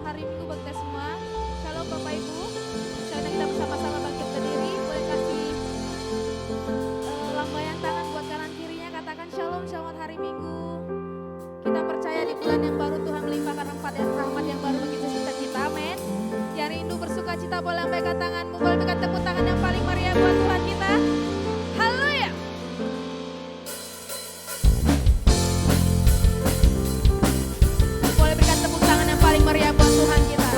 hari Minggu bagi kita semua. Shalom Bapak Ibu. Misalnya kita bersama-sama bangkit berdiri, boleh kasih lambaian tangan buat kanan kirinya, katakan shalom, selamat hari Minggu. Kita percaya di bulan yang baru Tuhan melimpahkan rahmat yang baru bagi setiap kita, amin. Yang rindu bersuka cita boleh lambaikan tanganmu, boleh berikan tepuk tangan yang paling meriah buat Tuhan kita. Haleluya. Boleh berikan tepuk tangan yang paling meriah buat Tuhan kita.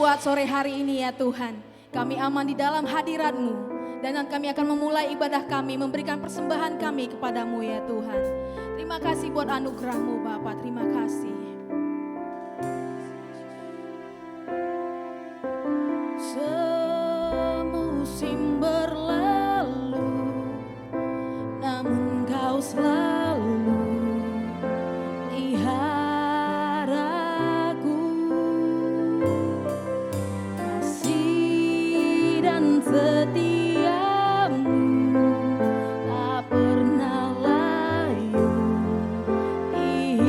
buat sore hari ini ya Tuhan. Kami aman di dalam hadirat-Mu. Dan kami akan memulai ibadah kami, memberikan persembahan kami kepadamu ya Tuhan. Terima kasih buat anugerah-Mu Bapa, terima kasih. Semusim berlalu, namun Kau selalu pelihara aku. Kasih dan setia-Mu tak pernah layu di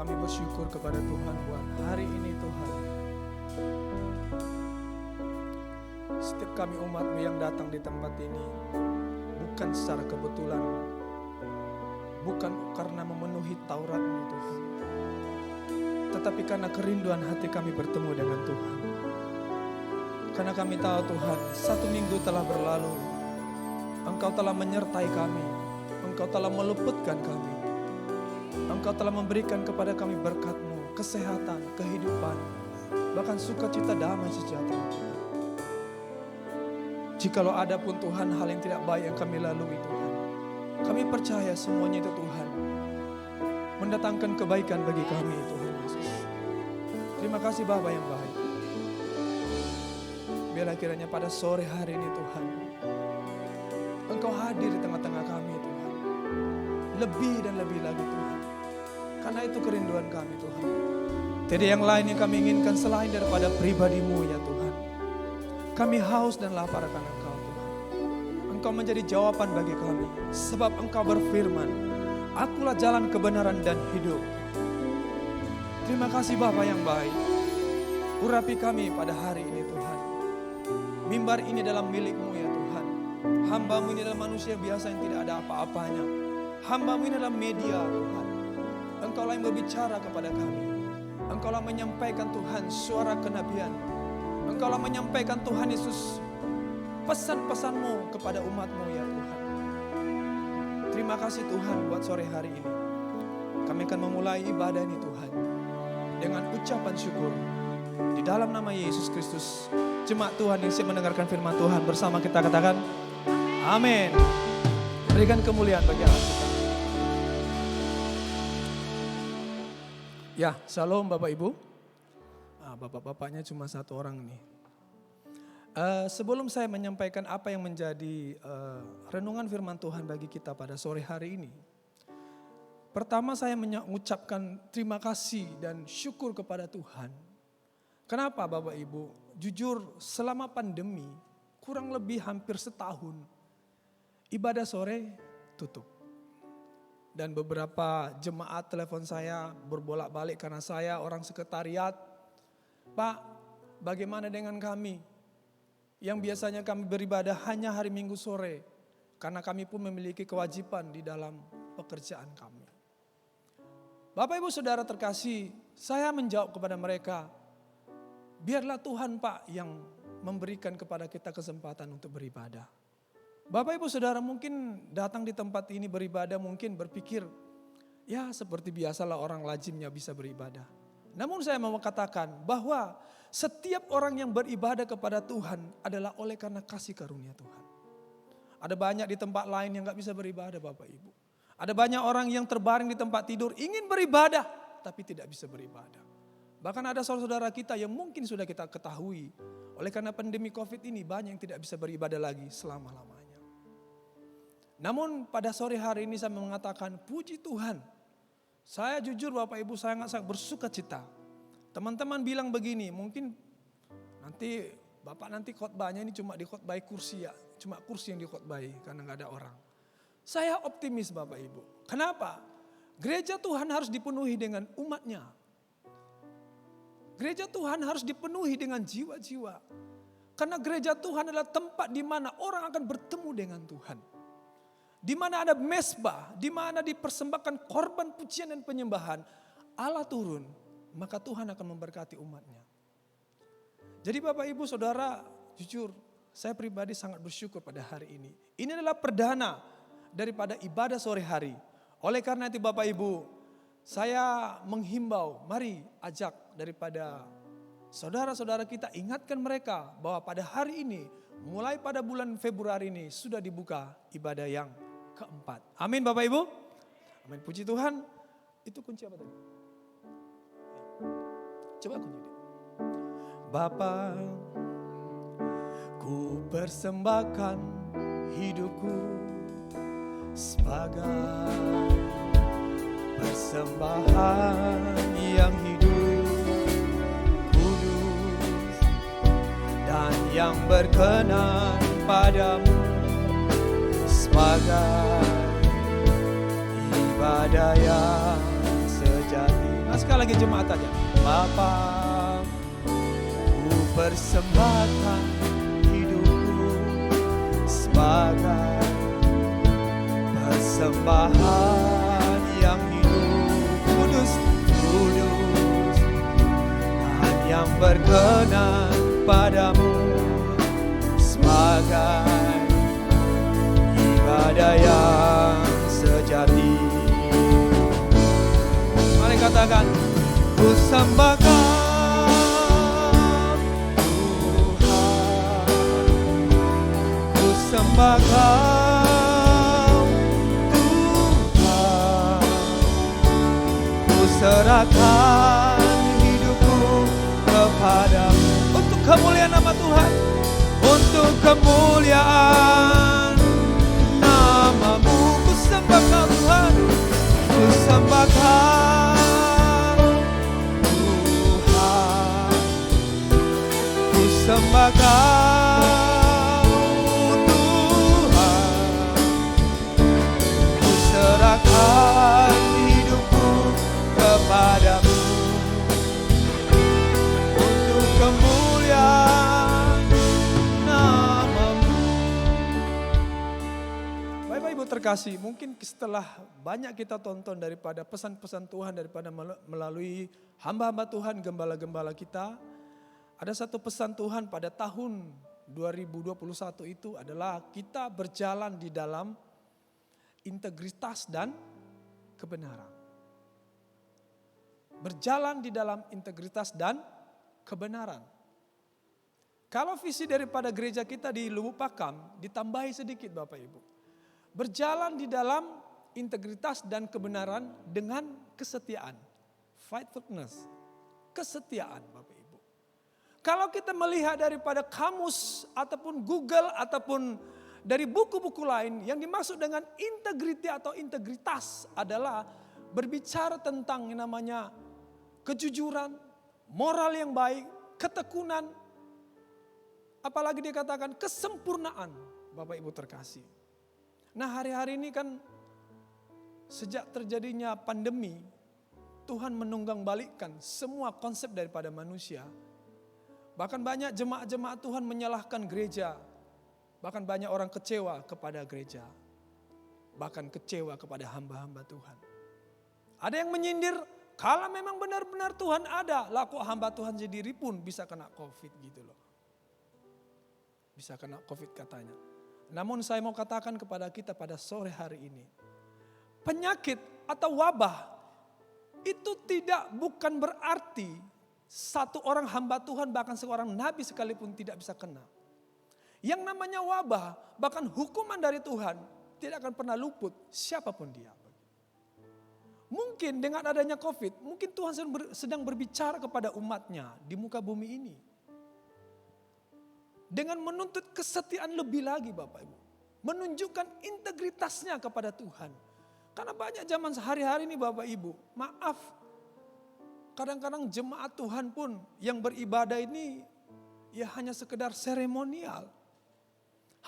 Kami bersyukur kepada Tuhan buat hari ini Tuhan. Setiap kami umat-Mu yang datang di tempat ini bukan secara kebetulan, bukan karena memenuhi Taurat-Mu Tuhan, tetapi karena kerinduan hati kami bertemu dengan Tuhan. Karena kami tahu Tuhan, 1 minggu telah berlalu, Engkau telah menyertai kami, Engkau telah meluputkan kami, Engkau telah memberikan kepada kami berkat-Mu, kesehatan, kehidupan, bahkan sukacita, damai, sejahtera Tuhan. Jikalau ada pun Tuhan hal yang tidak baik yang kami lalui Tuhan, kami percaya semuanya itu Tuhan mendatangkan kebaikan bagi kami Tuhan Yesus. Terima kasih Bapa yang baik. Biarlah kiranya pada sore hari ini Tuhan, Engkau hadir di tengah-tengah kami Tuhan. Lebih dan lebih lagi Tuhan. Karena itu kerinduan kami Tuhan. Tidak yang lain yang kami inginkan selain daripada pribadi-Mu ya Tuhan. Kami haus dan lapar akan Engkau Tuhan. Engkau menjadi jawaban bagi kami. Sebab Engkau berfirman, Akulah jalan kebenaran dan hidup. Terima kasih Bapa yang baik. Urapi kami pada hari ini Tuhan. Mimbar ini adalah milik-Mu ya Tuhan. Hamba-Mu ini adalah manusia biasa yang tidak ada apa-apanya. Hamba-Mu ini adalah media Tuhan. Engkaulah yang berbicara kepada kami. Engkaulah menyampaikan Tuhan suara kenabian. Engkaulah menyampaikan Tuhan Yesus pesan-pesan-Mu kepada umat-Mu ya Tuhan. Terima kasih Tuhan buat sore hari ini. Kami akan memulai ibadah ini Tuhan dengan ucapan syukur di dalam nama Yesus Kristus. Jemaat Tuhan yang siap mendengarkan firman Tuhan bersama kita katakan amin. Berikan kemuliaan bagi Allah kita. Ya, shalom Bapak Ibu. Bapak-bapaknya cuma 1 orang nih. Sebelum saya menyampaikan apa yang menjadi renungan firman Tuhan bagi kita pada sore hari ini. Pertama saya mengucapkan terima kasih dan syukur kepada Tuhan. Kenapa Bapak Ibu? Jujur selama pandemi kurang lebih hampir setahun ibadah sore tutup. Dan beberapa jemaat telepon saya berbolak-balik karena saya orang sekretariat. Pak, bagaimana dengan kami? Yang biasanya kami beribadah hanya hari Minggu sore. Karena kami pun memiliki kewajiban di dalam pekerjaan kami. Bapak Ibu Saudara terkasih, saya menjawab kepada mereka, biarlah Tuhan Pak yang memberikan kepada kita kesempatan untuk beribadah. Bapak Ibu Saudara mungkin datang di tempat ini beribadah mungkin berpikir, ya seperti biasalah orang lazimnya bisa beribadah. Namun saya mau katakan bahwa setiap orang yang beribadah kepada Tuhan adalah oleh karena kasih karunia Tuhan. Ada banyak di tempat lain yang gak bisa beribadah Bapak Ibu. Ada banyak orang yang terbaring di tempat tidur ingin beribadah tapi tidak bisa beribadah. Bahkan ada saudara-saudara kita yang mungkin sudah kita ketahui. Oleh karena pandemi COVID ini banyak yang tidak bisa beribadah lagi selama-lamanya. Namun pada sore hari ini saya mengatakan puji Tuhan. Saya jujur Bapak Ibu sangat bersuka cita. Teman-teman bilang begini, mungkin nanti Bapak nanti khotbahnya ini cuma dikhotbahi kursi ya. Cuma kursi yang dikhotbahi karena gak ada orang. Saya optimis Bapak Ibu. Kenapa? Gereja Tuhan harus dipenuhi dengan umatnya. Gereja Tuhan harus dipenuhi dengan jiwa-jiwa. Karena gereja Tuhan adalah tempat di mana orang akan bertemu dengan Tuhan. Di mana ada mesbah, di mana dipersembahkan korban pujian dan penyembahan. Allah turun, maka Tuhan akan memberkati umatnya. Jadi Bapak Ibu Saudara, jujur saya pribadi sangat bersyukur pada hari ini. Ini adalah perdana daripada ibadah sore hari. Oleh karena itu Bapak Ibu, saya menghimbau, mari ajak daripada saudara-saudara kita, ingatkan mereka bahwa pada hari ini, mulai pada bulan Februari ini sudah dibuka ibadah yang keempat. Amin Bapak Ibu. Amin, puji Tuhan. Itu kunci apa tadi? Coba kunci. Bapa, ku persembahkan hidupku sebagai persembahan yang hidup, kudus dan yang berkenan padamu, sebagai ibadah yang sejati. sekali lagi jemaat aja. Bapa, ku persembahkan hidupku sebagai persembahan yang hidup, kudus, kudus, dan yang berkenan padamu, sebagai ibadah yang sejati. Mari katakan, ku sembahkan Tuhan, ku sembahkan Tuhan, ku serahkan hidupku kepadamu. Untuk kemuliaan nama Tuhan, untuk kemuliaan namamu, ku sembahkan Tuhan, ku sembahkan Tuhan, ku sembahkan Tuhan, ku serahkan hidupku kepadamu, untuk kemuliaan namamu. Bapak Ibu terkasih, mungkin setelah banyak kita tonton daripada pesan-pesan Tuhan, daripada melalui hamba-hamba Tuhan, gembala-gembala kita, ada satu pesan Tuhan pada tahun 2021 itu adalah kita berjalan di dalam integritas dan kebenaran. Berjalan di dalam integritas dan kebenaran. Kalau visi daripada gereja kita di Lubuk Pakam ditambahi sedikit Bapak Ibu. Berjalan di dalam integritas dan kebenaran dengan kesetiaan. Faithfulness. Kesetiaan Bapak Ibu. Kalau kita melihat daripada kamus ataupun Google ataupun dari buku-buku lain, yang dimaksud dengan integriti atau integritas adalah berbicara tentang yang namanya kejujuran, moral yang baik, ketekunan, apalagi dikatakan kesempurnaan Bapak Ibu terkasih. Nah hari-hari ini kan sejak terjadinya pandemi, Tuhan menunggang balikkan semua konsep daripada manusia. Bahkan banyak jemaat-jemaat Tuhan menyalahkan gereja. Bahkan banyak orang kecewa kepada gereja. Bahkan kecewa kepada hamba-hamba Tuhan. Ada yang menyindir, kalau memang benar-benar Tuhan ada, lah kok hamba Tuhan sendiri pun bisa kena COVID gitu loh. Bisa kena COVID katanya. Namun saya mau katakan kepada kita pada sore hari ini. Penyakit atau wabah itu bukan berarti satu orang hamba Tuhan bahkan seorang nabi sekalipun tidak bisa kena. Yang namanya wabah bahkan hukuman dari Tuhan tidak akan pernah luput siapapun dia. Mungkin dengan adanya COVID, mungkin Tuhan sedang berbicara kepada umatnya di muka bumi ini. Dengan menuntut kesetiaan lebih lagi Bapak Ibu. Menunjukkan integritasnya kepada Tuhan. Karena banyak zaman sehari-hari ini Bapak Ibu, maaf. Kadang-kadang jemaat Tuhan pun yang beribadah ini ya hanya sekedar seremonial.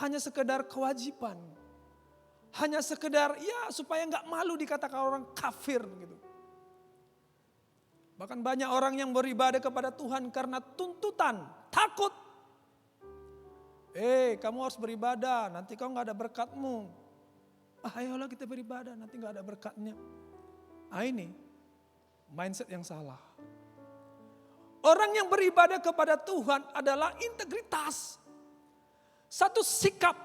Hanya sekedar kewajiban. Hanya sekedar ya supaya gak malu dikatakan orang kafir gitu. Bahkan banyak orang yang beribadah kepada Tuhan karena tuntutan, takut. Kamu harus beribadah, nanti kau gak ada berkatmu. Ayolah kita beribadah, nanti gak ada berkatnya. Ini mindset yang salah. Orang yang beribadah kepada Tuhan adalah integritas. Satu sikap.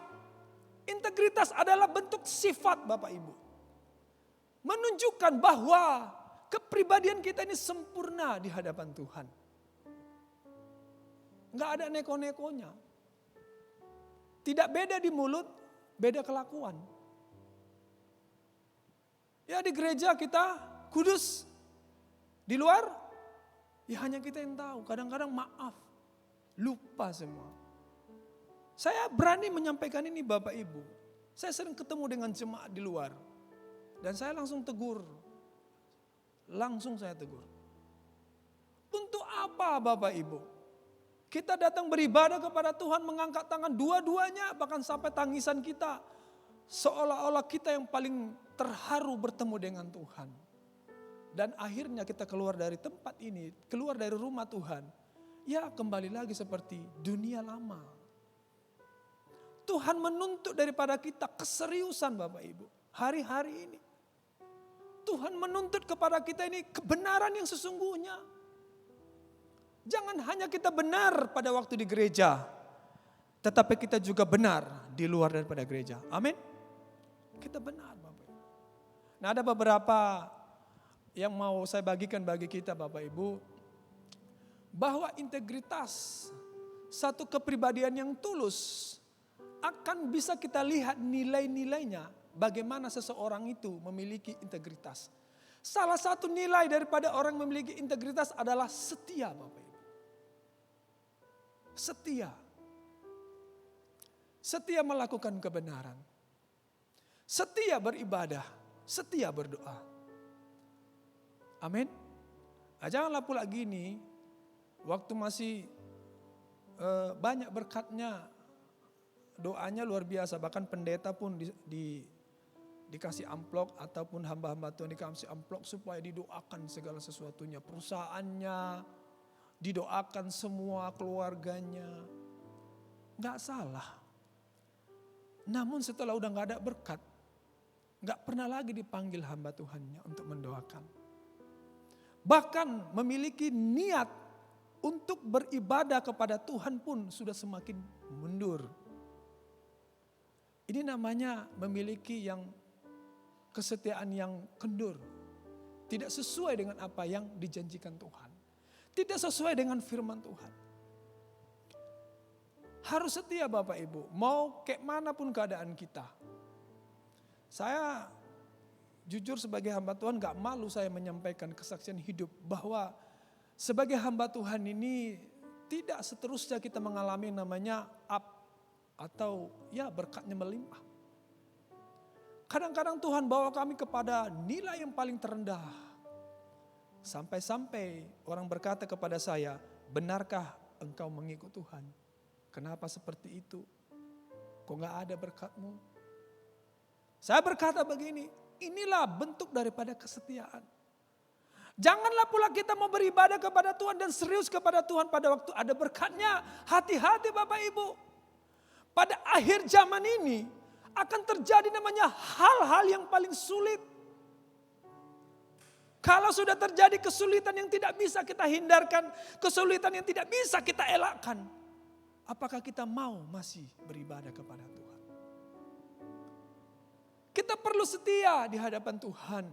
Integritas adalah bentuk sifat Bapak Ibu. Menunjukkan bahwa kepribadian kita ini sempurna di hadapan Tuhan. Gak ada neko-nekonya. Tidak beda di mulut, beda kelakuan. Ya di gereja kita kudus. Di luar, ya hanya kita yang tahu. Kadang-kadang maaf, lupa semua. Saya berani menyampaikan ini Bapak Ibu. Saya sering ketemu dengan jemaat di luar. Dan saya langsung tegur. Langsung saya tegur. Untuk apa Bapak Ibu? Kita datang beribadah kepada Tuhan, mengangkat tangan dua-duanya, bahkan sampai tangisan kita. Seolah-olah kita yang paling terharu bertemu dengan Tuhan. Dan akhirnya kita keluar dari tempat ini, keluar dari rumah Tuhan. Ya kembali lagi seperti dunia lama. Tuhan menuntut daripada kita keseriusan Bapak Ibu. Hari-hari ini. Tuhan menuntut kepada kita ini kebenaran yang sesungguhnya. Jangan hanya kita benar pada waktu di gereja. Tetapi kita juga benar di luar daripada gereja. Amin. Kita benar Bapak Ibu. Nah ada beberapa yang mau saya bagikan bagi kita Bapak Ibu. Bahwa integritas satu kepribadian yang tulus akan bisa kita lihat nilai-nilainya. Bagaimana seseorang itu memiliki integritas. Salah satu nilai daripada orang memiliki integritas adalah setia Bapak Ibu. Setia. Setia melakukan kebenaran. Setia beribadah. Setia berdoa. Amin. Nah, janganlah pula gini. Waktu masih banyak berkatnya. Doanya luar biasa. Bahkan pendeta pun dikasih amplop ataupun hamba-hamba Tuhan dikasih amplop supaya didoakan segala sesuatunya. Perusahaannya, didoakan semua keluarganya. Gak salah. Namun setelah udah gak ada berkat, gak pernah lagi dipanggil hamba Tuhannya untuk mendoakan. Bahkan memiliki niat untuk beribadah kepada Tuhan pun sudah semakin mundur. Ini namanya memiliki kesetiaan yang kendur. Tidak sesuai dengan apa yang dijanjikan Tuhan. Tidak sesuai dengan firman Tuhan. Harus setia Bapak Ibu. Mau kayak manapun keadaan kita. Saya jujur sebagai hamba Tuhan gak malu saya menyampaikan kesaksian hidup. Bahwa sebagai hamba Tuhan ini tidak seterusnya kita mengalami yang namanya up. Atau ya berkatnya melimpah. Kadang-kadang Tuhan bawa kami kepada nilai yang paling terendah. Sampai-sampai orang berkata kepada saya, benarkah engkau mengikut Tuhan? Kenapa seperti itu? Kok gak ada berkatmu? Saya berkata begini, inilah bentuk daripada kesetiaan. Janganlah pula kita mau beribadah kepada Tuhan dan serius kepada Tuhan pada waktu ada berkatnya. Hati-hati Bapak Ibu. Pada akhir zaman ini akan terjadi namanya hal-hal yang paling sulit. Kalau sudah terjadi kesulitan yang tidak bisa kita hindarkan, kesulitan yang tidak bisa kita elakkan, apakah kita mau masih beribadah kepada Tuhan? Kita perlu setia di hadapan Tuhan.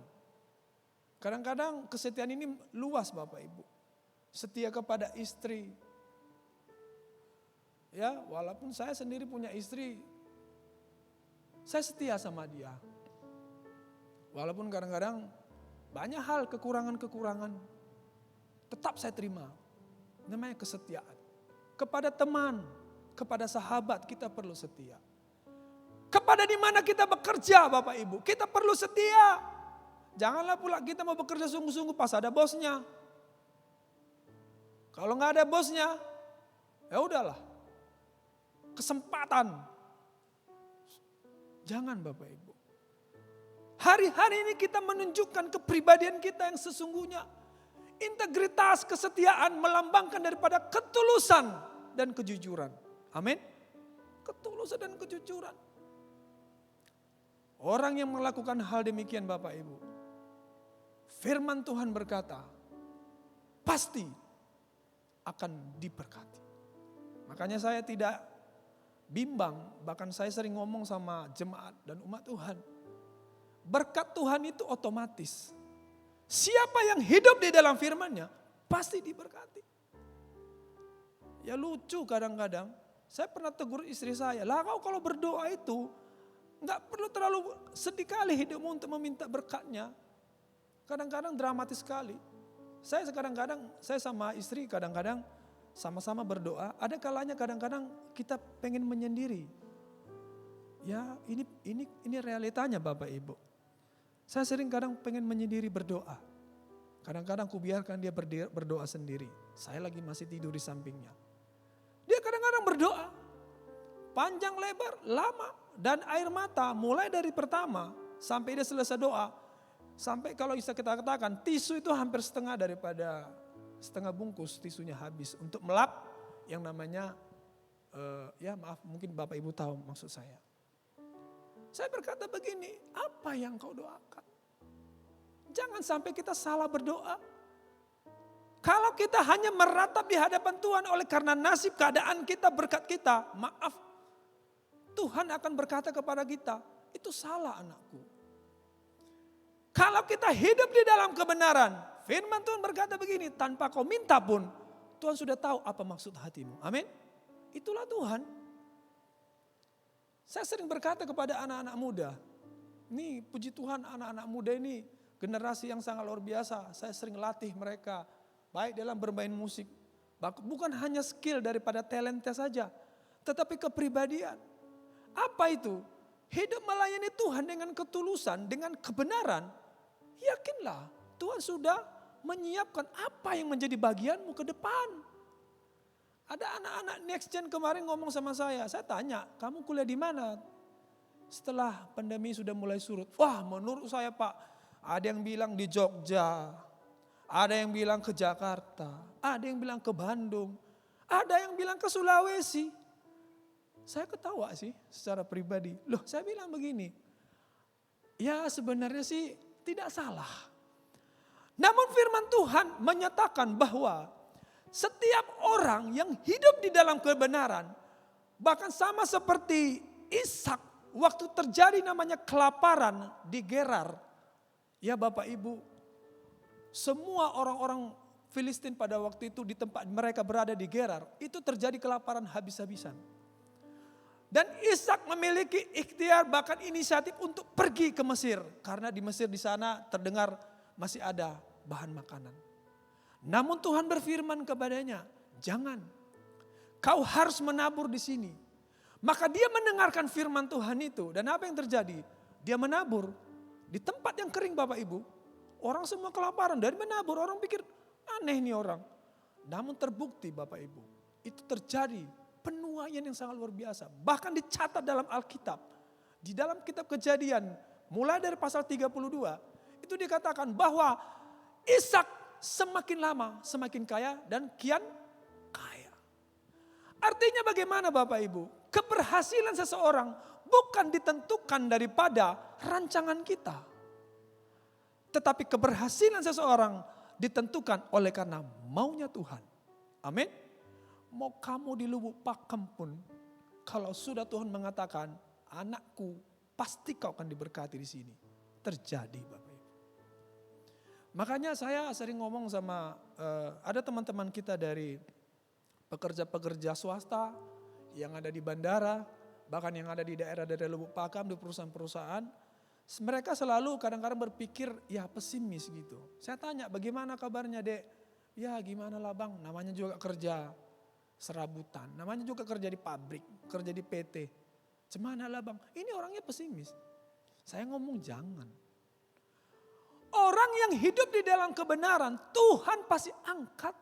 Kadang-kadang kesetiaan ini luas Bapak Ibu. Setia kepada istri. Ya, walaupun saya sendiri punya istri, saya setia sama dia. Walaupun kadang-kadang banyak hal kekurangan-kekurangan, tetap saya terima. Namanya kesetiaan. Kepada teman, kepada sahabat kita perlu setia. Kepada di mana kita bekerja Bapak Ibu, kita perlu setia. Janganlah pula kita mau bekerja sungguh-sungguh pas ada bosnya. Kalau nggak ada bosnya, ya udahlah. Kesempatan. Jangan Bapak Ibu. Hari-hari ini kita menunjukkan kepribadian kita yang sesungguhnya. Integritas, kesetiaan melambangkan daripada ketulusan dan kejujuran. Amin. Ketulusan dan kejujuran. Orang yang melakukan hal demikian Bapak Ibu. Firman Tuhan berkata, pasti akan diberkati. Makanya saya tidak bimbang, bahkan saya sering ngomong sama jemaat dan umat Tuhan. Berkat Tuhan itu otomatis. Siapa yang hidup di dalam firman-Nya pasti diberkati. Ya lucu kadang-kadang, saya pernah tegur istri saya, lah kau kalau berdoa itu gak perlu terlalu sedih kali hidupmu untuk meminta berkatnya. Kadang-kadang dramatis sekali. Saya sama istri kadang-kadang sama-sama berdoa, ada kalanya kadang-kadang kita pengen menyendiri. Ya ini realitanya Bapak Ibu. Saya sering kadang pengen menyendiri berdoa. Kadang-kadang ku biarkan dia berdoa sendiri. Saya lagi masih tidur di sampingnya. Dia kadang-kadang berdoa. Panjang lebar, lama. Dan air mata mulai dari pertama sampai dia selesai doa. Sampai kalau bisa kita katakan tisu itu hampir setengah bungkus tisunya habis untuk melap yang namanya, ya maaf mungkin Bapak Ibu tahu maksud saya. Saya berkata begini, apa yang kau doakan? Jangan sampai kita salah berdoa. Kalau kita hanya meratap di hadapan Tuhan oleh karena nasib keadaan kita, berkat kita, maaf, Tuhan akan berkata kepada kita, itu salah anakku. Kalau kita hidup di dalam kebenaran, firman Tuhan berkata begini, tanpa kau minta pun, Tuhan sudah tahu apa maksud hatimu. Amin. Itulah Tuhan. Saya sering berkata kepada anak-anak muda, nih puji Tuhan anak-anak muda ini generasi yang sangat luar biasa. Saya sering latih mereka, baik dalam bermain musik. Bukan hanya skill daripada talenta saja, tetapi kepribadian. Apa itu? Hidup melayani Tuhan dengan ketulusan, dengan kebenaran. Yakinlah Tuhan sudah menyiapkan apa yang menjadi bagianmu ke depan. Ada anak-anak next gen kemarin ngomong sama saya tanya, kamu kuliah di mana? Setelah pandemi sudah mulai surut. Wah, menurut saya Pak, ada yang bilang di Jogja, ada yang bilang ke Jakarta, ada yang bilang ke Bandung, ada yang bilang ke Sulawesi. Saya ketawa sih secara pribadi. Loh, saya bilang begini, ya sebenarnya sih tidak salah. Namun firman Tuhan menyatakan bahwa setiap orang yang hidup di dalam kebenaran, bahkan sama seperti Ishak waktu terjadi namanya kelaparan di Gerar. Ya Bapak Ibu, semua orang-orang Filistin pada waktu itu di tempat mereka berada di Gerar, itu terjadi kelaparan habis-habisan. Dan Ishak memiliki ikhtiar bahkan inisiatif untuk pergi ke Mesir. Karena di Mesir di sana terdengar masih ada bahan makanan. Namun Tuhan berfirman kepadanya, jangan. Kau harus menabur di sini. Maka dia mendengarkan firman Tuhan itu. Dan apa yang terjadi? Dia menabur di tempat yang kering Bapak Ibu. Orang semua kelaparan dari menabur. Orang pikir aneh nih orang. Namun terbukti Bapak Ibu. Itu terjadi. Penuaian yang sangat luar biasa. Bahkan dicatat dalam Alkitab. Di dalam kitab Kejadian, mulai dari pasal 32, itu dikatakan bahwa Ishak semakin lama semakin kaya dan kian kaya. Artinya bagaimana Bapak Ibu? Keberhasilan seseorang bukan ditentukan daripada rancangan kita. Tetapi keberhasilan seseorang ditentukan oleh karena maunya Tuhan. Amin. Mau kamu di Lubuk Pakam pun, kalau sudah Tuhan mengatakan, anakku pasti kau akan diberkati di sini. Terjadi Bapak Ibu. Makanya saya sering ngomong sama, ada teman-teman kita dari pekerja-pekerja swasta yang ada di bandara, bahkan yang ada di daerah-daerah Lubuk Pakam, di perusahaan-perusahaan. Mereka selalu kadang-kadang berpikir, ya pesimis gitu. Saya tanya, bagaimana kabarnya Dek? Ya gimana lah Bang, namanya juga kerja serabutan, namanya juga kerja di pabrik, kerja di PT. Cemana lah Bang, ini orangnya pesimis. Saya ngomong jangan. Orang yang hidup di dalam kebenaran, Tuhan pasti angkat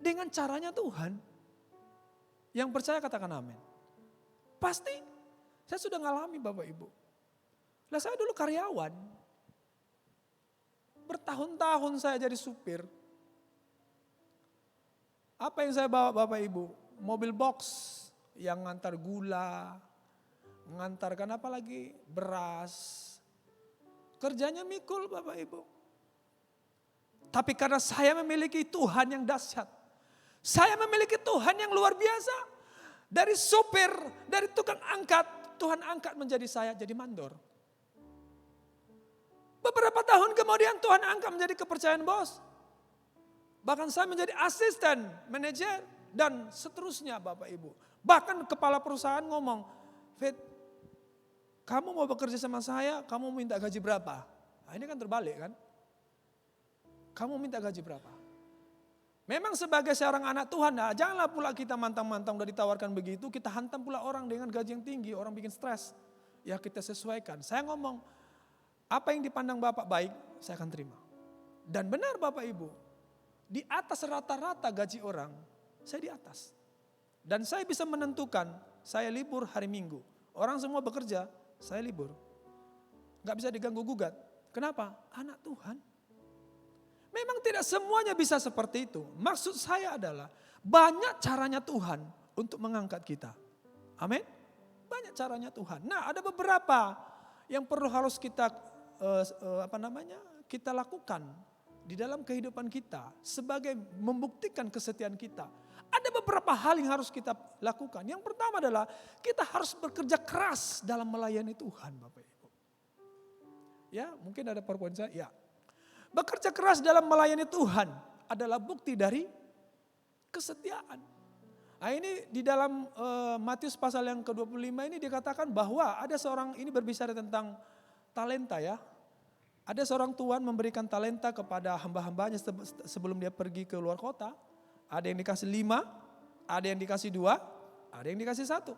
dengan caranya Tuhan. Yang percaya katakan amin. Pasti, saya sudah ngalami Bapak Ibu. Lah saya dulu karyawan. Bertahun-tahun saya jadi supir. Apa yang saya bawa Bapak Ibu? Mobil box yang ngantar gula, mengantarkan apa lagi? Beras. Kerjanya mikul Bapak Ibu. Tapi karena saya memiliki Tuhan yang dahsyat. Saya memiliki Tuhan yang luar biasa. Dari supir, dari tukang angkat, Tuhan angkat menjadi saya jadi mandor. Beberapa tahun kemudian Tuhan angkat menjadi kepercayaan bos. Bahkan saya menjadi asisten, manajer, dan seterusnya Bapak Ibu. Bahkan kepala perusahaan ngomong, Fit, kamu mau bekerja sama saya, kamu minta gaji berapa? Nah, ini kan terbalik kan. Kamu minta gaji berapa? Memang sebagai seorang anak Tuhan, nah, janganlah pula kita mantang-mantang udah ditawarkan begitu, kita hantam pula orang dengan gaji yang tinggi, orang bikin stres. Ya kita sesuaikan. Saya ngomong, apa yang dipandang Bapak baik, saya akan terima. Dan benar Bapak Ibu. Di atas rata-rata gaji orang, saya di atas. Dan saya bisa menentukan, saya libur hari Minggu. Orang semua bekerja, saya libur. Gak bisa diganggu gugat. Kenapa? Anak Tuhan. Memang tidak semuanya bisa seperti itu. Maksud saya adalah banyak caranya Tuhan untuk mengangkat kita. Amin. Banyak caranya Tuhan. Nah, ada beberapa yang perlu harus kita kita lakukan di dalam kehidupan kita sebagai membuktikan kesetiaan kita. Ada beberapa hal yang harus kita lakukan. Yang pertama adalah kita harus bekerja keras dalam melayani Tuhan, Bapak Ibu. Ya, mungkin ada PowerPoint saya. Ya. Bekerja keras dalam melayani Tuhan adalah bukti dari kesetiaan. Nah, ini di dalam Matius pasal yang ke-25 ini dikatakan bahwa ada seorang, ini berbicara tentang talenta ya. Ada seorang tuan memberikan talenta kepada hamba-hambanya sebelum dia pergi ke luar kota. Ada yang dikasih 5, ada yang dikasih 2, ada yang dikasih 1.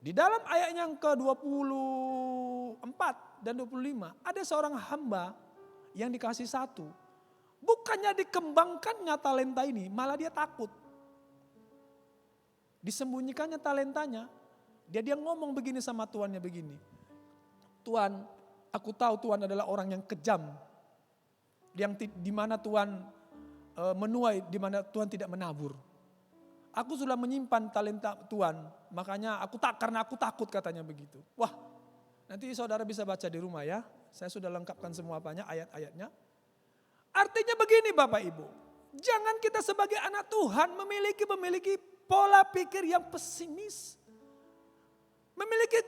Di dalam ayat yang ke-24 dan 25 ada seorang hamba yang dikasih 1. Bukannya dikembangkannya talenta ini, malah dia takut. Disembunyikannya talentanya, dia ngomong begini sama tuannya begini. Tuan, aku tahu Tuhan adalah orang yang kejam. Yang di mana Tuhan menuai, di mana Tuhan tidak menabur. Aku sudah menyimpan talenta Tuhan, makanya karena aku takut katanya begitu. Wah, nanti saudara bisa baca di rumah ya. Saya sudah lengkapkan semua ayat-ayatnya. Artinya begini Bapak Ibu, jangan kita sebagai anak Tuhan memiliki pola pikir yang pesimis. Memiliki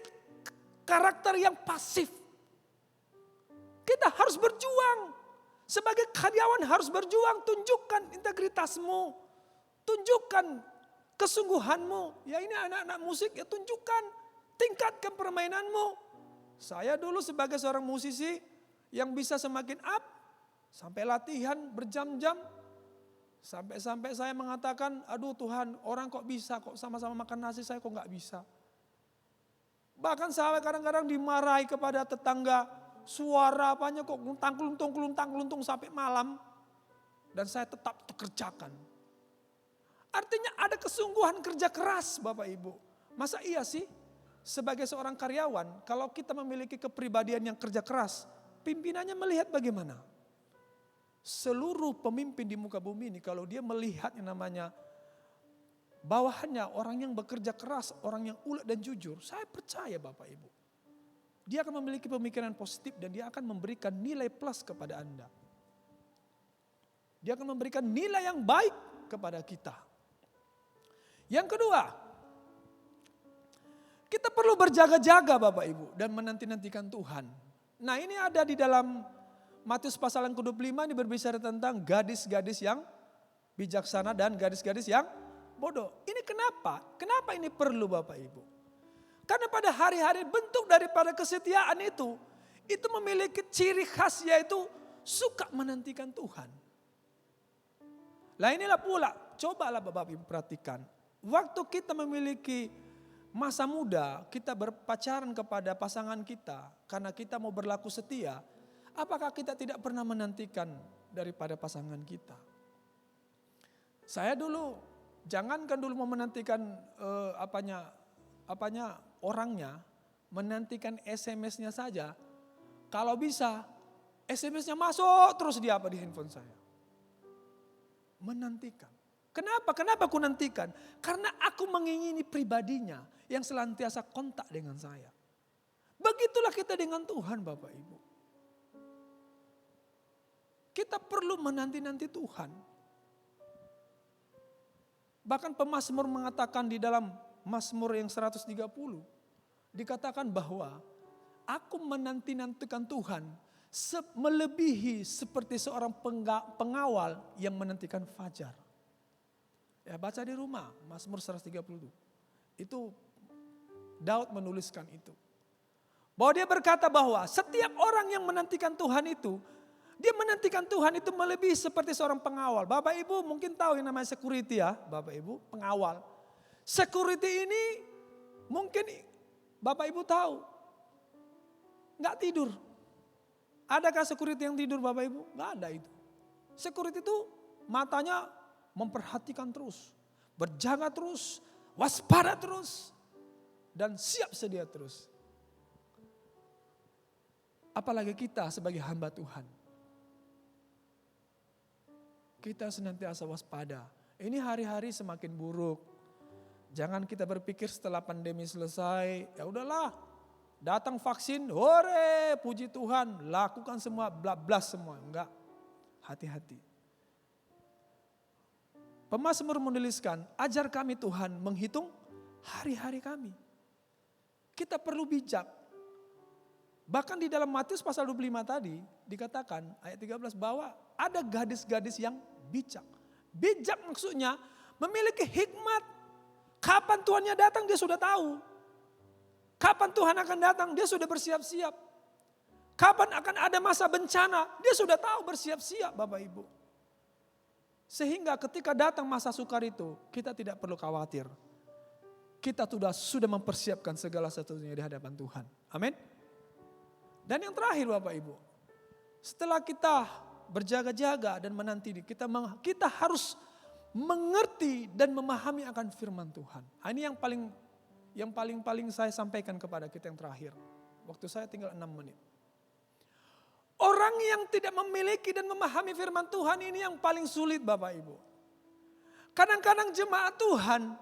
karakter yang pasif. Kita harus berjuang. Sebagai karyawan harus berjuang, tunjukkan integritasmu. Tunjukkan kesungguhanmu. Ya ini anak-anak musik ya tunjukkan. Tingkatkan permainanmu. Saya dulu sebagai seorang musisi yang bisa semakin up. Sampai latihan berjam-jam. Sampai saya mengatakan, aduh Tuhan orang kok bisa kok sama-sama makan nasi saya kok gak bisa. Bahkan saya kadang-kadang dimarahi kepada tetangga. Suara apanya kok keluntung sampai malam. Dan saya tetap kerjakan. Artinya ada kesungguhan kerja keras Bapak Ibu. Masa iya sih sebagai seorang karyawan kalau kita memiliki kepribadian yang kerja keras. Pimpinannya melihat bagaimana? Seluruh pemimpin di muka bumi ini kalau dia melihat yang namanya bawahannya orang yang bekerja keras, orang yang ulet dan jujur. Saya percaya Bapak Ibu. Dia akan memiliki pemikiran positif dan dia akan memberikan nilai plus kepada Anda. Dia akan memberikan nilai yang baik kepada kita. Yang kedua, kita perlu berjaga-jaga Bapak Ibu dan menanti-nantikan Tuhan. Nah ini ada di dalam Matius pasal yang ke-25 ini berbicara tentang gadis-gadis yang bijaksana dan gadis-gadis yang bodoh. Ini kenapa? Kenapa ini perlu Bapak Ibu? Karena pada hari-hari bentuk daripada kesetiaan itu memiliki ciri khas yaitu suka menantikan Tuhan. Lah inilah pula, cobalah Bapak Ibu perhatikan. Waktu kita memiliki masa muda, kita berpacaran kepada pasangan kita karena kita mau berlaku setia. Apakah kita tidak pernah menantikan daripada pasangan kita? Saya dulu, jangankan dulu mau menantikan orangnya, menantikan SMS-nya saja. Kalau bisa, SMS-nya masuk terus di handphone saya. Menantikan. Kenapa? Kenapa aku nantikan? Karena aku mengingini pribadinya yang senantiasa kontak dengan saya. Begitulah kita dengan Tuhan Bapak Ibu. Kita perlu menanti-nanti Tuhan. Bahkan pemazmur mengatakan di dalam Mazmur yang 130 dikatakan bahwa aku menanti-nantikan Tuhan melebihi seperti seorang pengawal yang menantikan fajar. Ya baca di rumah Mazmur 130 itu Daud menuliskan itu. Bahwa dia berkata bahwa setiap orang yang menantikan Tuhan itu dia menantikan Tuhan itu melebihi seperti seorang pengawal. Bapak Ibu mungkin tahu yang namanya security ya Bapak Ibu pengawal. Security ini mungkin Bapak Ibu tahu. Gak tidur. Adakah security yang tidur Bapak Ibu? Gak ada itu. Security itu matanya memperhatikan terus. Berjaga terus. Waspada terus. Dan siap sedia terus. Apalagi kita sebagai hamba Tuhan. Kita senantiasa waspada. Ini hari-hari semakin buruk. Jangan kita berpikir setelah pandemi selesai, ya udahlah, datang vaksin, hore, puji Tuhan, lakukan semua, blablas semua. Enggak, hati-hati. Pemazmur menuliskan, ajar kami Tuhan menghitung hari-hari kami. Kita perlu bijak. Bahkan di dalam Matius pasal 25 tadi dikatakan ayat 13 bahwa ada gadis-gadis yang bijak. Bijak maksudnya memiliki hikmat. Kapan Tuhannya datang dia sudah tahu. Kapan Tuhan akan datang dia sudah bersiap-siap. Kapan akan ada masa bencana dia sudah tahu bersiap-siap Bapak Ibu. Sehingga ketika datang masa sukar itu kita tidak perlu khawatir. Kita sudah mempersiapkan segala sesuatunya di hadapan Tuhan. Amin. Dan yang terakhir Bapak Ibu, setelah kita berjaga-jaga dan menanti ini, kita harus mengerti dan memahami akan firman Tuhan. Ini yang paling saya sampaikan kepada kita yang terakhir. Waktu saya tinggal 6 menit. Orang yang tidak memiliki dan memahami firman Tuhan ini yang paling sulit Bapak Ibu. Kadang-kadang jemaat Tuhan,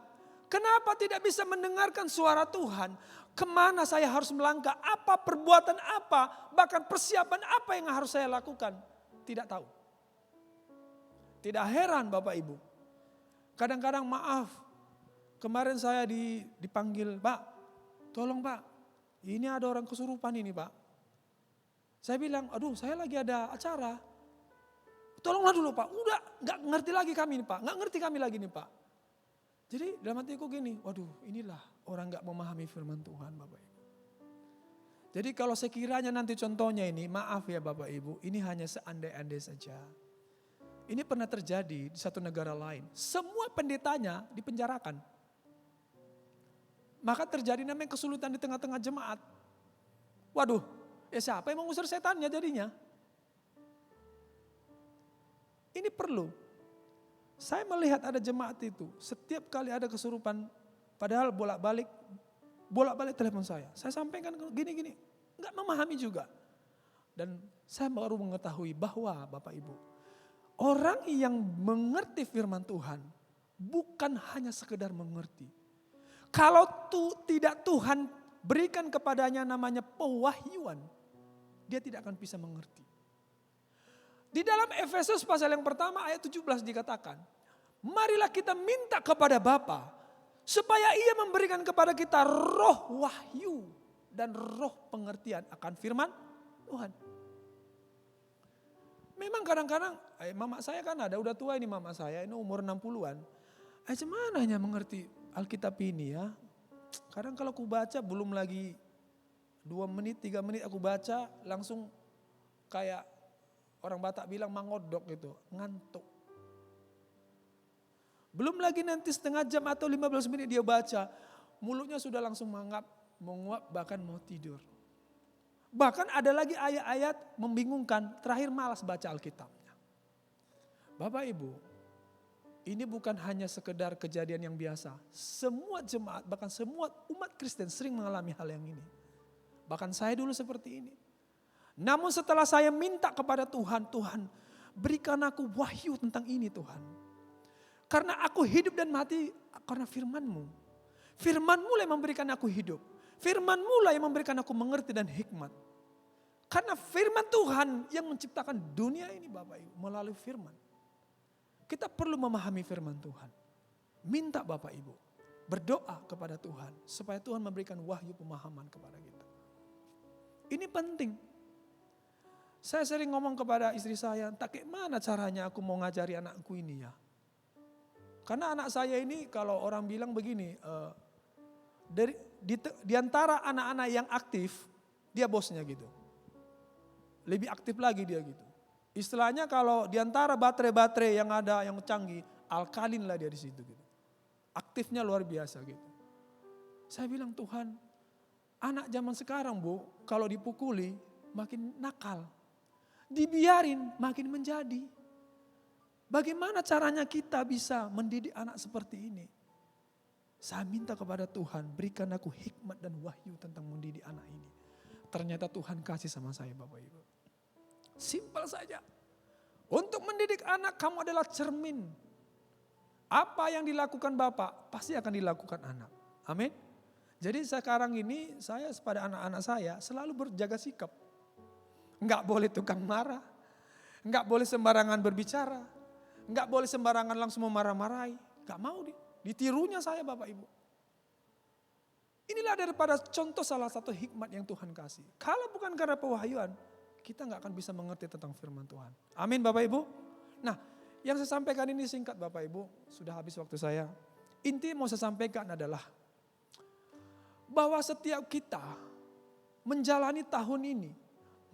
kenapa tidak bisa mendengarkan suara Tuhan? Kemana saya harus melangkah? Apa perbuatan apa? Bahkan persiapan apa yang harus saya lakukan? Tidak tahu. Tidak heran Bapak Ibu. Kadang-kadang maaf. Kemarin saya dipanggil, Pak. Tolong Pak. Ini ada orang kesurupan ini Pak. Saya bilang, aduh saya lagi ada acara. Tolonglah dulu Pak. Udah gak ngerti lagi kami nih Pak. Gak ngerti kami lagi nih Pak. Jadi dalam hatiku gini, waduh inilah orang gak memahami firman Tuhan Bapak Ibu. Jadi kalau sekiranya nanti contohnya ini, maaf ya Bapak Ibu, ini hanya seandai-andai saja. Ini pernah terjadi di satu negara lain. Semua pendetanya dipenjarakan. Maka terjadi namanya kesulitan di tengah-tengah jemaat. Waduh, ya siapa yang mengusir setannya jadinya? Ini perlu. Saya melihat ada jemaat itu, setiap kali ada kesurupan, padahal bolak-balik telepon saya. Saya sampaikan gini-gini, enggak memahami juga. Dan saya baru mengetahui bahwa Bapak Ibu, orang yang mengerti firman Tuhan bukan hanya sekedar mengerti. Kalau tidak Tuhan berikan kepadanya namanya pewahyuan, dia tidak akan bisa mengerti. Di dalam Efesus pasal yang pertama ayat 17 dikatakan, marilah kita minta kepada Bapa supaya Ia memberikan kepada kita roh wahyu dan roh pengertian akan firman Tuhan. Memang kadang-kadang, mama saya kan udah tua ini mama saya, ini umur 60-an. Gimana hanya mengerti Alkitab ini ya. Kadang kalau aku baca belum lagi 2 menit, 3 menit aku baca langsung kayak orang Batak bilang mangodok gitu, ngantuk. Belum lagi nanti setengah jam atau 15 menit dia baca, mulutnya sudah langsung menguap bahkan mau tidur. Bahkan ada lagi ayat-ayat membingungkan, terakhir malas baca Alkitabnya. Bapak Ibu, ini bukan hanya sekedar kejadian yang biasa. Semua jemaat, bahkan semua umat Kristen sering mengalami hal yang ini. Bahkan saya dulu seperti ini. Namun setelah saya minta kepada Tuhan, Tuhan berikan aku wahyu tentang ini Tuhan. Karena aku hidup dan mati karena firman-Mu. Firman-Mu lah yang memberikan aku hidup. Firman-Mu lah yang memberikan aku mengerti dan hikmat. Karena firman Tuhan yang menciptakan dunia ini Bapak Ibu melalui firman. Kita perlu memahami firman Tuhan. Minta Bapak Ibu, berdoa kepada Tuhan supaya Tuhan memberikan wahyu pemahaman kepada kita. Ini penting. Saya sering ngomong kepada istri saya, tak kayak mana caranya aku mau ngajari anakku ini ya. Karena anak saya ini kalau orang bilang begini, di antara anak-anak yang aktif, dia bosnya gitu. Lebih aktif lagi dia gitu. Istilahnya kalau di antara baterai-baterai yang ada yang canggih, alkalin lah dia di situ gitu. Aktifnya luar biasa gitu. Saya bilang Tuhan, anak zaman sekarang Bu, kalau dipukuli makin nakal. Dibiarin makin menjadi. Bagaimana caranya kita bisa mendidik anak seperti ini? Saya minta kepada Tuhan, berikan aku hikmat dan wahyu tentang mendidik anak ini. ternyata Tuhan kasih sama saya Bapak Ibu. Simpel saja. Untuk mendidik anak kamu adalah cermin. Apa yang dilakukan Bapak pasti akan dilakukan anak. Amin. Jadi sekarang ini saya pada anak-anak saya selalu berjaga sikap. Enggak boleh tukang marah. Enggak boleh sembarangan berbicara. Enggak boleh sembarangan langsung memarah-marahi. Enggak mau ditirunya saya Bapak Ibu. Inilah daripada contoh salah satu hikmat yang Tuhan kasih. Kalau bukan karena pewahyuan, kita nggak akan bisa mengerti tentang firman Tuhan. Amin Bapak Ibu. Nah, yang saya sampaikan ini singkat Bapak Ibu. Sudah habis waktu saya. Inti mau saya sampaikan adalah bahwa setiap kita menjalani tahun ini,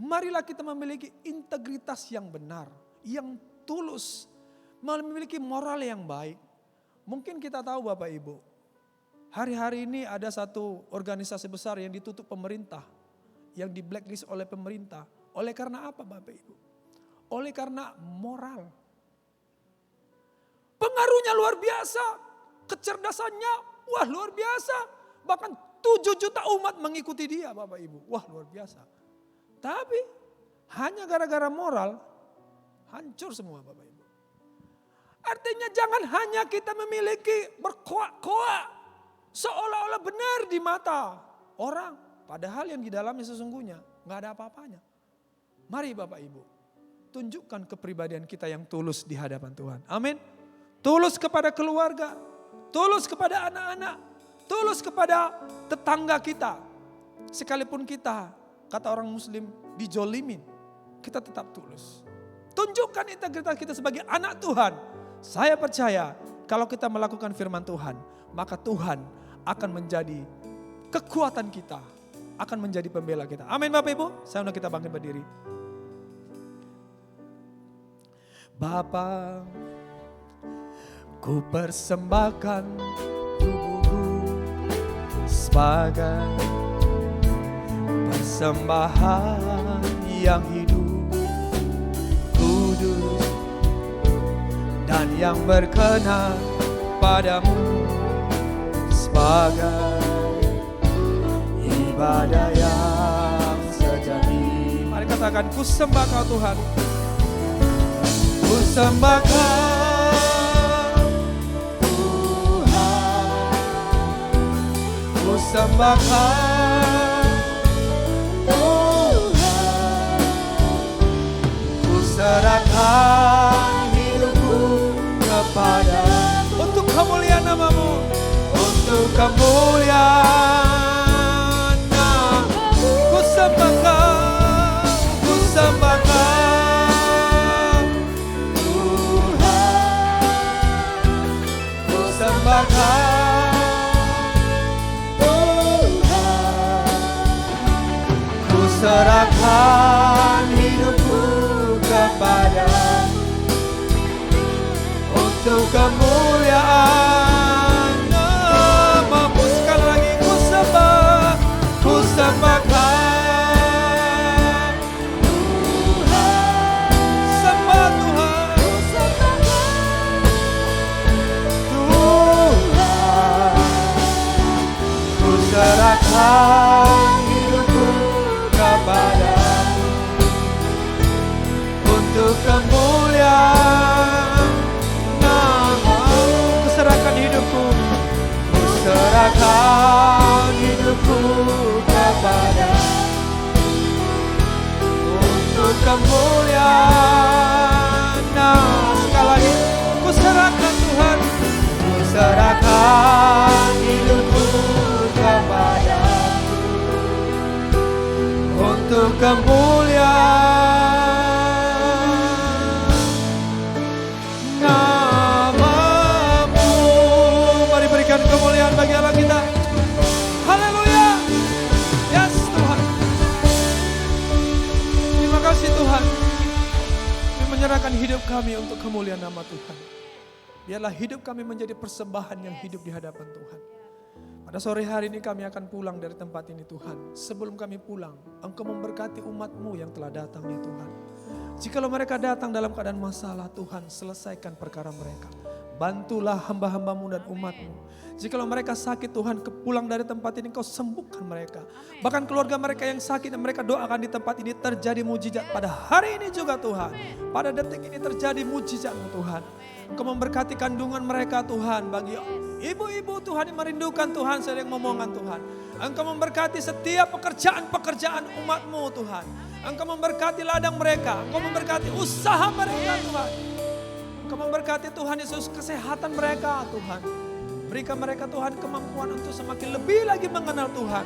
marilah kita memiliki integritas yang benar, yang tulus, memiliki moral yang baik. Mungkin kita tahu Bapak Ibu, hari-hari ini ada satu organisasi besar yang ditutup pemerintah, yang di blacklist oleh pemerintah. Oleh karena apa Bapak Ibu? Oleh karena moral. Pengaruhnya luar biasa, kecerdasannya wah luar biasa. Bahkan 7 juta umat mengikuti dia Bapak Ibu. Wah luar biasa. Tapi hanya gara-gara moral hancur semua Bapak Ibu. Artinya jangan hanya kita memiliki berkoak-koak seolah-olah benar di mata orang. Padahal yang di dalamnya sesungguhnya gak ada apa-apanya. Mari Bapak Ibu, tunjukkan kepribadian kita yang tulus di hadapan Tuhan. Amin. Tulus kepada keluarga, tulus kepada anak-anak, tulus kepada tetangga kita. Sekalipun kita, kata orang muslim, dijolimin, kita tetap tulus. Tunjukkan integritas kita sebagai anak Tuhan. Saya percaya kalau kita melakukan firman Tuhan, maka Tuhan akan menjadi kekuatan kita, akan menjadi pembela kita. Amin Bapak Ibu, saya undang kita bangkit berdiri. Bapa, ku persembahkan tubuhku sebagai persembahan yang hidup, kudus, dan yang berkenan padamu, sebagai ibadah yang sejati. Mari katakan, ku sembah Kau Tuhan. Ku sembahkan Tuhan, ku sembahkan Tuhan, ku serahkan hidupku kepada untuk kemuliaan nama-Mu, untuk kemuliaan nama-Mu. Ku sembahkan, ku sembahkan Tuhan, ku serahkan hidupku kepada-Mu untuk kemuliaan nama-Mu. Sekali lagi ku sembah, ku sembahkan Tuhan, sembah Tuhan, serahkan hidupku kepada-Mu untuk kemuliaan nama-Mu. Ku serahkan hidupku, ku serahkan hidupku kepada-Mu untuk kemuliaan nama-Mu. Sekali lagi, ku serahkan Tuhan, ku serahkan hidupku kepada-Mu untuk kemuliaan nama-Mu. Mari berikan kemuliaan bagi Allah kita. Haleluya. Yes Tuhan. Terima kasih Tuhan. Kami menyerahkan hidup kami untuk kemuliaan nama Tuhan. Biarlah hidup kami menjadi persembahan yang hidup di hadapan Tuhan. Pada sore hari ini kami akan pulang dari tempat ini Tuhan. Sebelum kami pulang, Engkau memberkati umat-Mu yang telah datang ya Tuhan. Jikalau mereka datang dalam keadaan masalah, Tuhan selesaikan perkara mereka. Bantulah hamba-hambamu dan umatmu. Jikalau mereka sakit, Tuhan pulang dari tempat ini Kau sembuhkan mereka. Bahkan keluarga mereka yang sakit dan mereka doakan di tempat ini terjadi mujizat pada hari ini juga Tuhan. Pada detik ini terjadi mujizat-Mu Tuhan. Engkau memberkati kandungan mereka Tuhan. Bagi ibu-ibu Tuhan yang merindukan Tuhan, sedang momongan Tuhan. Engkau memberkati setiap pekerjaan-pekerjaan umat-Mu Tuhan. Engkau memberkati ladang mereka. Engkau memberkati usaha mereka Tuhan. Engkau memberkati Tuhan Yesus kesehatan mereka Tuhan. Berikan mereka Tuhan kemampuan untuk semakin lebih lagi mengenal Tuhan.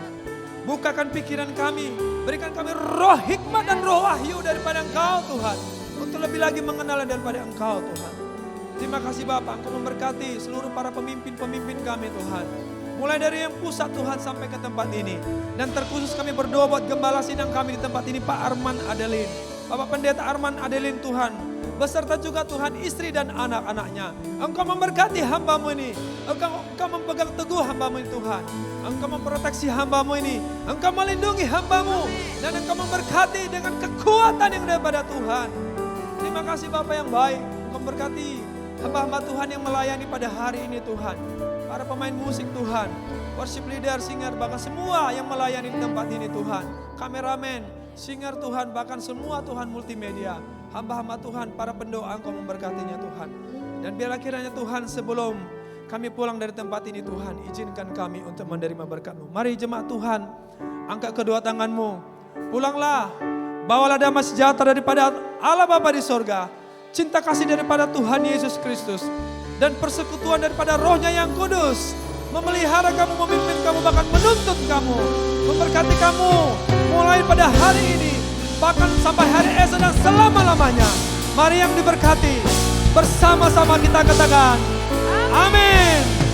Bukakan pikiran kami. Berikan kami roh hikmat dan roh wahyu daripada Engkau Tuhan. Untuk lebih lagi mengenal daripada Engkau Tuhan. Terima kasih Bapak, Engkau memberkati seluruh para pemimpin-pemimpin kami Tuhan. Mulai dari yang pusat Tuhan sampai ke tempat ini. Dan terkhusus kami berdoa buat gembala sidang kami di tempat ini Pak Arman Adelin. Bapak Pendeta Arman Adelin Tuhan. Beserta juga Tuhan istri dan anak-anaknya. Engkau memberkati hamba-Mu ini. Engkau memegang teguh hamba-Mu ini Tuhan. Engkau memproteksi hamba-Mu ini. Engkau melindungi hamba-Mu. Dan Engkau memberkati dengan kekuatan yang daripada Tuhan. Terima kasih Bapak yang baik. Engkau memberkati hamba-hamba Tuhan yang melayani pada hari ini Tuhan. Para pemain musik Tuhan. Worship leader, singer, bahkan semua yang melayani di tempat ini Tuhan. Kameramen, singer Tuhan, bahkan semua Tuhan multimedia. Hamba-hamba Tuhan, para pendoa Engkau memberkatinya Tuhan. Dan biarlah kiranya Tuhan sebelum kami pulang dari tempat ini Tuhan, izinkan kami untuk menerima berkat-Mu. Mari jemaat Tuhan, angkat kedua tangan-Mu. Pulanglah, bawalah damai sejahtera daripada Allah Bapa di sorga. Cinta kasih daripada Tuhan Yesus Kristus. Dan persekutuan daripada Roh-Nya yang kudus. Memelihara kamu, memimpin kamu, bahkan menuntut kamu. Memberkati kamu mulai pada hari ini. Bahkan sampai hari esok dan selama-lamanya. Mari yang diberkati. Bersama-sama kita katakan. Amin.